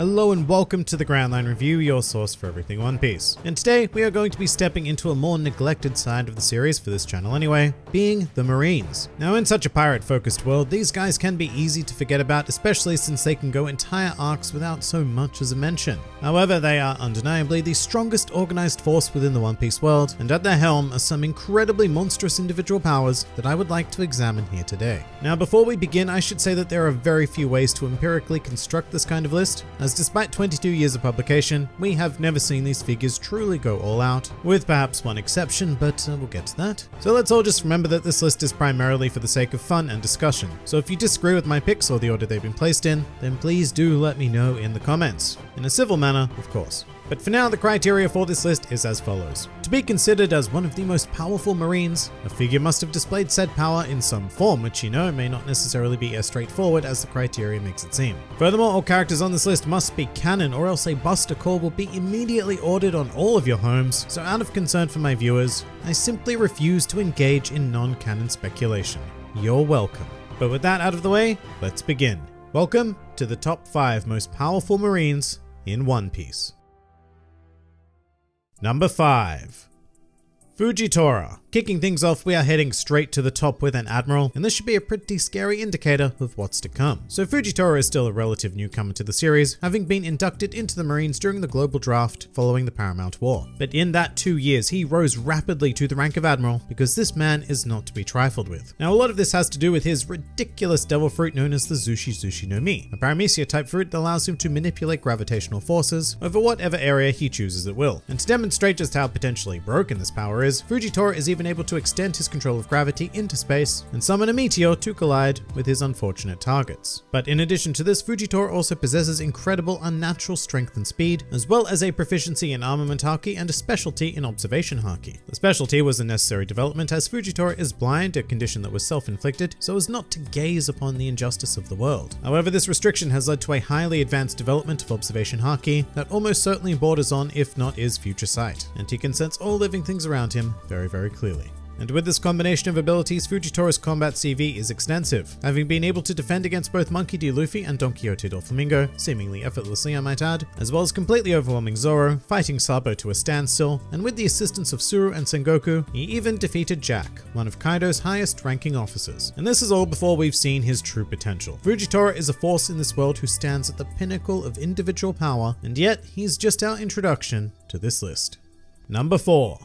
Hello and welcome to the Grand Line Review, your source for everything One Piece. And today we are going to be stepping into a more neglected side of the series for this channel anyway, being the Marines. Now in such a pirate-focused world, these guys can be easy to forget about, especially since they can go entire arcs without so much as a mention. However, they are undeniably the strongest organized force within the One Piece world, and at their helm are some incredibly monstrous individual powers that I would like to examine here today. Now before we begin, I should say that there are very few ways to empirically construct this kind of list, as despite 22 years of publication, we have never seen these figures truly go all out, with perhaps one exception, but we'll get to that. So let's all just remember that this list is primarily for the sake of fun and discussion. So if you disagree with my picks or the order they've been placed in, then please do let me know in the comments. In a civil manner, of course. But for now, the criteria for this list is as follows. To be considered as one of the most powerful Marines, a figure must have displayed said power in some form, which may not necessarily be as straightforward as the criteria makes it seem. Furthermore, all characters on this list must be canon, or else a Buster Call will be immediately ordered on all of your homes, so out of concern for my viewers, I simply refuse to engage in non-canon speculation. You're welcome. But with that out of the way, let's begin. Welcome to the top 5 most powerful Marines in One Piece. Number 5. Fujitora. Kicking things off, we are heading straight to the top with an admiral, and this should be a pretty scary indicator of what's to come. So Fujitora is still a relative newcomer to the series, having been inducted into the Marines during the global draft following the Paramount War. But in that 2 years, he rose rapidly to the rank of admiral because this man is not to be trifled with. Now a lot of this has to do with his ridiculous devil fruit known as the Zushi no Mi, a paramecia type fruit that allows him to manipulate gravitational forces over whatever area he chooses at will. And to demonstrate just how potentially broken this power is, Fujitora is even able to extend his control of gravity into space and summon a meteor to collide with his unfortunate targets. But in addition to this, Fujitora also possesses incredible unnatural strength and speed, as well as a proficiency in armament haki and a specialty in observation haki. The specialty was a necessary development as Fujitora is blind, a condition that was self-inflicted, so as not to gaze upon the injustice of the world. However, this restriction has led to a highly advanced development of observation haki that almost certainly borders on, if not is, future sight, and he can sense all living things around him very, very clearly. And with this combination of abilities, Fujitora's combat CV is extensive, having been able to defend against both Monkey D. Luffy and Don Quixote Doflamingo, seemingly effortlessly I might add, as well as completely overwhelming Zoro, fighting Sabo to a standstill, and with the assistance of Suru and Sengoku, he even defeated Jack, one of Kaido's highest ranking officers. And this is all before we've seen his true potential. Fujitora is a force in this world who stands at the pinnacle of individual power, and yet he's just our introduction to this list. Number 4.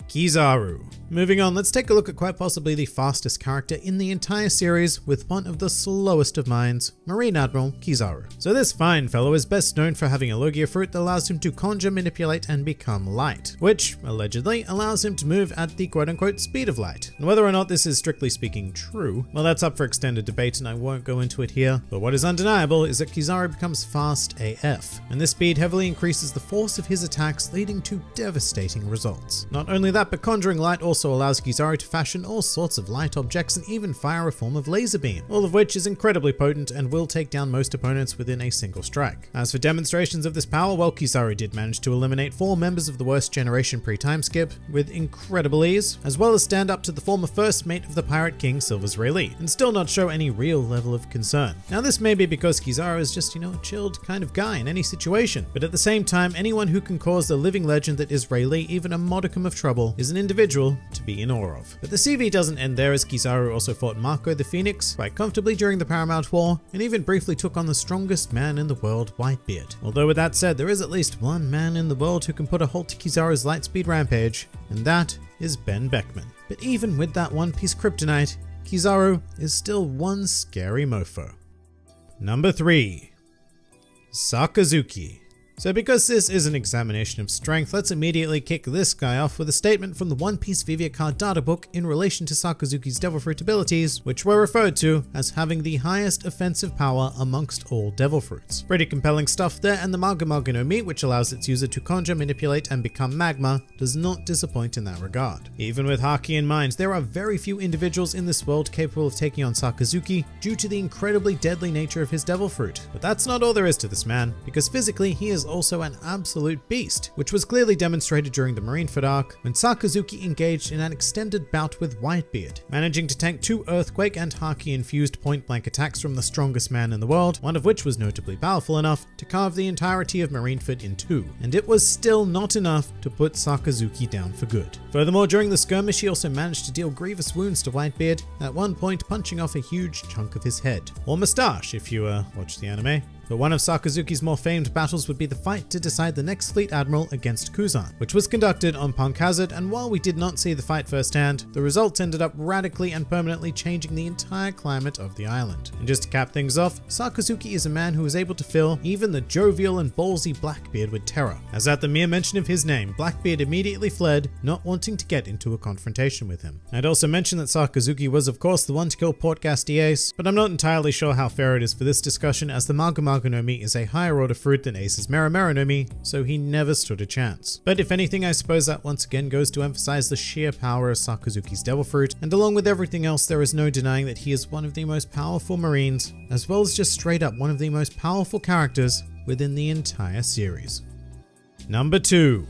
Kizaru. Moving on, let's take a look at quite possibly the fastest character in the entire series with one of the slowest of minds, Marine Admiral Kizaru. So this fine fellow is best known for having a Logia fruit that allows him to conjure, manipulate, and become light, which allegedly allows him to move at the quote-unquote speed of light. And whether or not this is strictly speaking true, well, that's up for extended debate and I won't go into it here, but what is undeniable is that Kizaru becomes fast AF, and this speed heavily increases the force of his attacks, leading to devastating results. Not only that, but conjuring light also allows Kizaru to fashion all sorts of light objects and even fire a form of laser beam, all of which is incredibly potent and will take down most opponents within a single strike. As for demonstrations of this power, well, Kizaru did manage to eliminate 4 members of the worst generation pre-time skip with incredible ease, as well as stand up to the former first mate of the Pirate King Silver's Rayleigh, and still not show any real level of concern. Now this may be because Kizaru is just, a chilled kind of guy in any situation, but at the same time, anyone who can cause the living legend that is Rayleigh even a modicum of trouble is an individual to be in awe of. But the CV doesn't end there, as Kizaru also fought Marco the Phoenix quite comfortably during the Paramount War, and even briefly took on the strongest man in the world, Whitebeard. Although with that said, there is at least one man in the world who can put a halt to Kizaru's lightspeed rampage, and that is Ben Beckman. But even with that One Piece kryptonite, Kizaru is still one scary mofo. Number 3. Sakazuki. So because this is an examination of strength, let's immediately kick this guy off with a statement from the One Piece Vivia Card databook in relation to Sakazuki's Devil Fruit abilities, which were referred to as having the highest offensive power amongst all Devil Fruits. Pretty compelling stuff there, and the Maga no Mi, which allows its user to conjure, manipulate, and become magma, does not disappoint in that regard. Even with Haki in mind, there are very few individuals in this world capable of taking on Sakazuki due to the incredibly deadly nature of his Devil Fruit. But that's not all there is to this man, because physically he is also an absolute beast, which was clearly demonstrated during the Marineford arc when Sakazuki engaged in an extended bout with Whitebeard, managing to tank 2 Earthquake and Haki-infused point-blank attacks from the strongest man in the world, one of which was notably powerful enough to carve the entirety of Marineford in 2, and it was still not enough to put Sakazuki down for good. Furthermore, during the skirmish he also managed to deal grievous wounds to Whitebeard, at one point punching off a huge chunk of his head, or moustache if you watch the anime. But one of Sakazuki's more famed battles would be the fight to decide the next Fleet Admiral against Kuzan, which was conducted on Punk Hazard, and while we did not see the fight firsthand, the results ended up radically and permanently changing the entire climate of the island. And just to cap things off, Sakazuki is a man who is able to fill even the jovial and ballsy Blackbeard with terror, as at the mere mention of his name, Blackbeard immediately fled, not wanting to get into a confrontation with him. I'd also mention that Sakazuki was of course the one to kill Portgas Ace, but I'm not entirely sure how fair it is for this discussion, as the Mago no Mi is a higher order fruit than Ace's Mera no Mi, so he never stood a chance. But if anything, I suppose that once again goes to emphasize the sheer power of Sakazuki's Devil Fruit, and along with everything else, there is no denying that he is one of the most powerful Marines, as well as just straight up one of the most powerful characters within the entire series. Number 2.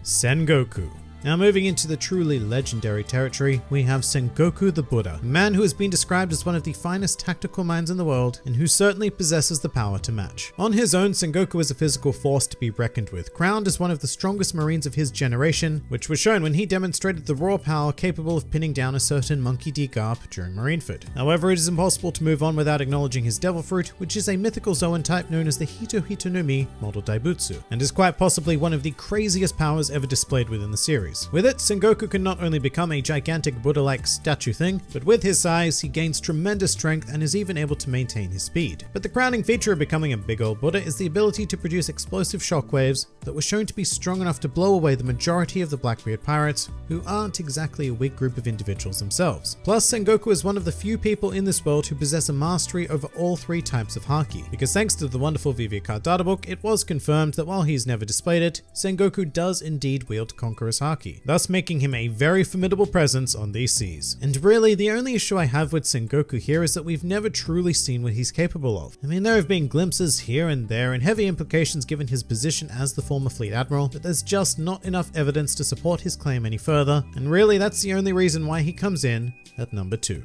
Sengoku. Now moving into the truly legendary territory, we have Sengoku the Buddha, a man who has been described as one of the finest tactical minds in the world and who certainly possesses the power to match. On his own, Sengoku is a physical force to be reckoned with, crowned as one of the strongest Marines of his generation, which was shown when he demonstrated the raw power capable of pinning down a certain Monkey D. Garp during Marineford. However, it is impossible to move on without acknowledging his Devil Fruit, which is a mythical Zoan type known as the Hito Hito no Mi Model Daibutsu, and is quite possibly one of the craziest powers ever displayed within the series. With it, Sengoku can not only become a gigantic Buddha-like statue thing, but with his size, he gains tremendous strength and is even able to maintain his speed. But the crowning feature of becoming a big old Buddha is the ability to produce explosive shockwaves that were shown to be strong enough to blow away the majority of the Blackbeard pirates, who aren't exactly a weak group of individuals themselves. Plus, Sengoku is one of the few people in this world who possess a mastery over all 3 types of Haki, because thanks to the wonderful VV card databook, it was confirmed that while he's never displayed it, Sengoku does indeed wield Conqueror's Haki, thus making him a very formidable presence on these seas. And really, the only issue I have with Sengoku here is that we've never truly seen what he's capable of. I mean, there have been glimpses here and there and heavy implications given his position as the former Fleet Admiral, but there's just not enough evidence to support his claim any further, and really that's the only reason why he comes in at number 2.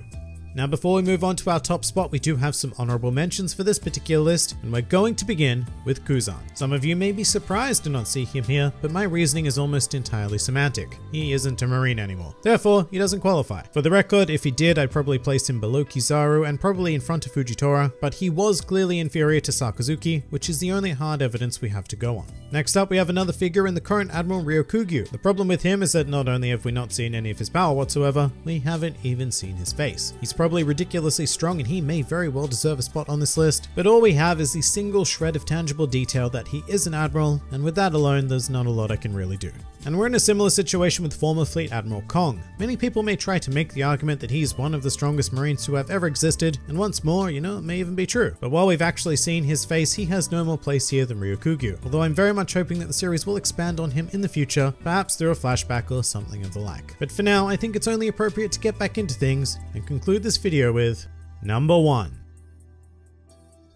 Now before we move on to our top spot, we do have some honorable mentions for this particular list, and we're going to begin with Kuzan. Some of you may be surprised to not see him here, but my reasoning is almost entirely semantic. He isn't a Marine anymore. Therefore, he doesn't qualify. For the record, if he did, I'd probably place him below Kizaru and probably in front of Fujitora, but he was clearly inferior to Sakazuki, which is the only hard evidence we have to go on. Next up, we have another figure in the current Admiral Ryokugyu. The problem with him is that not only have we not seen any of his power whatsoever, we haven't even seen his face. He's probably ridiculously strong and he may very well deserve a spot on this list, but all we have is the single shred of tangible detail that he is an admiral, and with that alone there's not a lot I can really do. And we're in a similar situation with former Fleet Admiral Kong. Many people may try to make the argument that he's one of the strongest Marines to have ever existed, and once more, it may even be true. But while we've actually seen his face, he has no more place here than Ryokugyu, although I'm very much hoping that the series will expand on him in the future, perhaps through a flashback or something of the like. But for now, I think it's only appropriate to get back into things and conclude this video with number 1.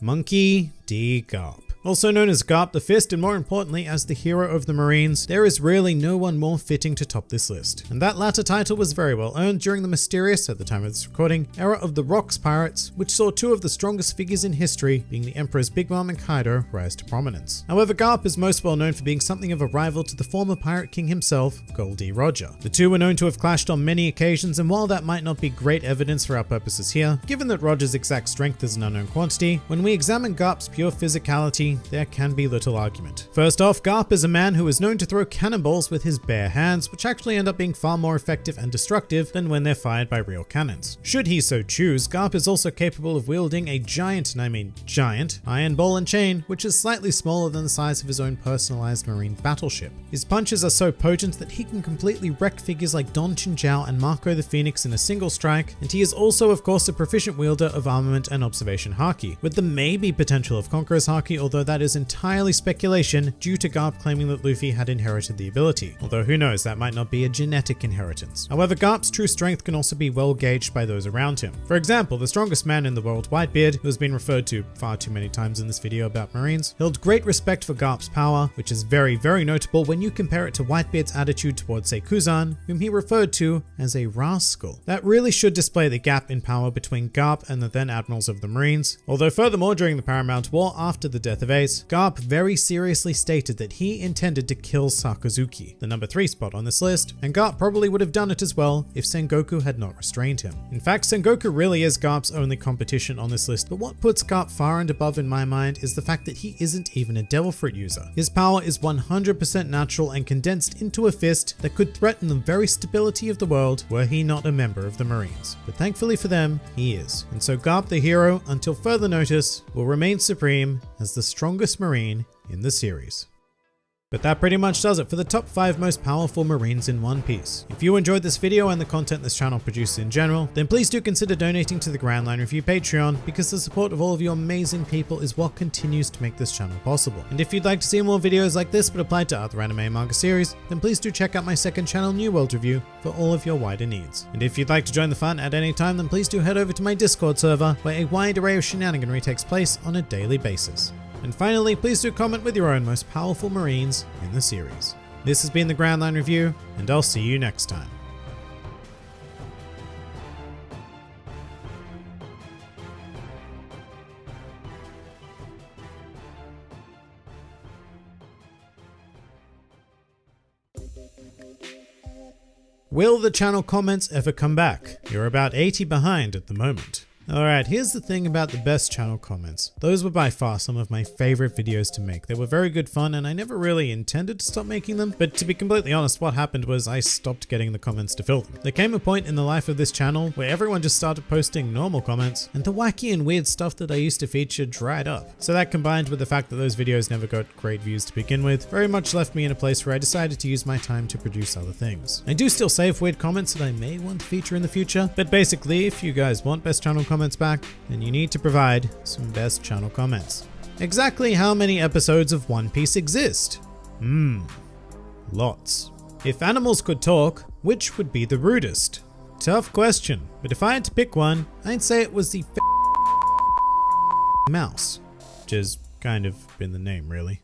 Monkey D. Garp. Also known as Garp the Fist, and more importantly as the hero of the Marines, there is really no one more fitting to top this list. And that latter title was very well earned during the mysterious, at the time of this recording, era of the Rocks Pirates, which saw 2 of the strongest figures in history, being the Emperor's Big Mom and Kaido, rise to prominence. However, Garp is most well known for being something of a rival to the former Pirate King himself, Goldie Roger. The 2 were known to have clashed on many occasions, and while that might not be great evidence for our purposes here, given that Roger's exact strength is an unknown quantity, when we examine Garp's pure physicality, there can be little argument. First off, Garp is a man who is known to throw cannonballs with his bare hands, which actually end up being far more effective and destructive than when they're fired by real cannons. Should he so choose, Garp is also capable of wielding a giant, and I mean giant, iron ball and chain, which is slightly smaller than the size of his own personalized marine battleship. His punches are so potent that he can completely wreck figures like Don Chinchao and Marco the Phoenix in a single strike, and he is also of course a proficient wielder of armament and observation haki, with the maybe potential of Conqueror's haki, although that is entirely speculation due to Garp claiming that Luffy had inherited the ability, although who knows, that might not be a genetic inheritance. However, Garp's true strength can also be well gauged by those around him. For example, the strongest man in the world, Whitebeard, who has been referred to far too many times in this video about Marines, held great respect for Garp's power, which is very, very notable when you compare it to Whitebeard's attitude towards Seikuzan, whom he referred to as a rascal. That really should display the gap in power between Garp and the then admirals of the Marines. Although furthermore, during the Paramount War after the death of Ace, Garp very seriously stated that he intended to kill Sakazuki, the number 3 spot on this list, and Garp probably would have done it as well if Sengoku had not restrained him. In fact, Sengoku really is Garp's only competition on this list, but what puts Garp far and above in my mind is the fact that he isn't even a Devil Fruit user. His power is 100% natural and condensed into a fist that could threaten the very stability of the world were he not a member of the Marines. But thankfully for them, he is. And so Garp the hero, until further notice, will remain supreme as the strongest Marine in the series. But that pretty much does it for the top 5 most powerful Marines in One Piece. If you enjoyed this video and the content this channel produces in general, then please do consider donating to the Grand Line Review Patreon, because the support of all of you amazing people is what continues to make this channel possible. And if you'd like to see more videos like this but applied to other anime and manga series, then please do check out my second channel, New World Review, for all of your wider needs. And if you'd like to join the fun at any time, then please do head over to my Discord server, where a wide array of shenaniganry takes place on a daily basis. And finally, please do comment with your own most powerful Marines in the series. This has been the Grand Line Review, and I'll see you next time. Will the channel comments ever come back? You're about 80 behind at the moment. Alright, here's the thing about the best channel comments. Those were by far some of my favorite videos to make. They were very good fun and I never really intended to stop making them, but to be completely honest, what happened was I stopped getting the comments to fill them. There came a point in the life of this channel where everyone just started posting normal comments and the wacky and weird stuff that I used to feature dried up. So that, combined with the fact that those videos never got great views to begin with, very much left me in a place where I decided to use my time to produce other things. I do still save weird comments that I may want to feature in the future, but basically if you guys want best channel comments back, then you need to provide some best channel comments. Exactly how many episodes of One Piece exist? Lots. If animals could talk, which would be the rudest? Tough question, but if I had to pick one, I'd say it was the mouse, which has kind of been the name, really.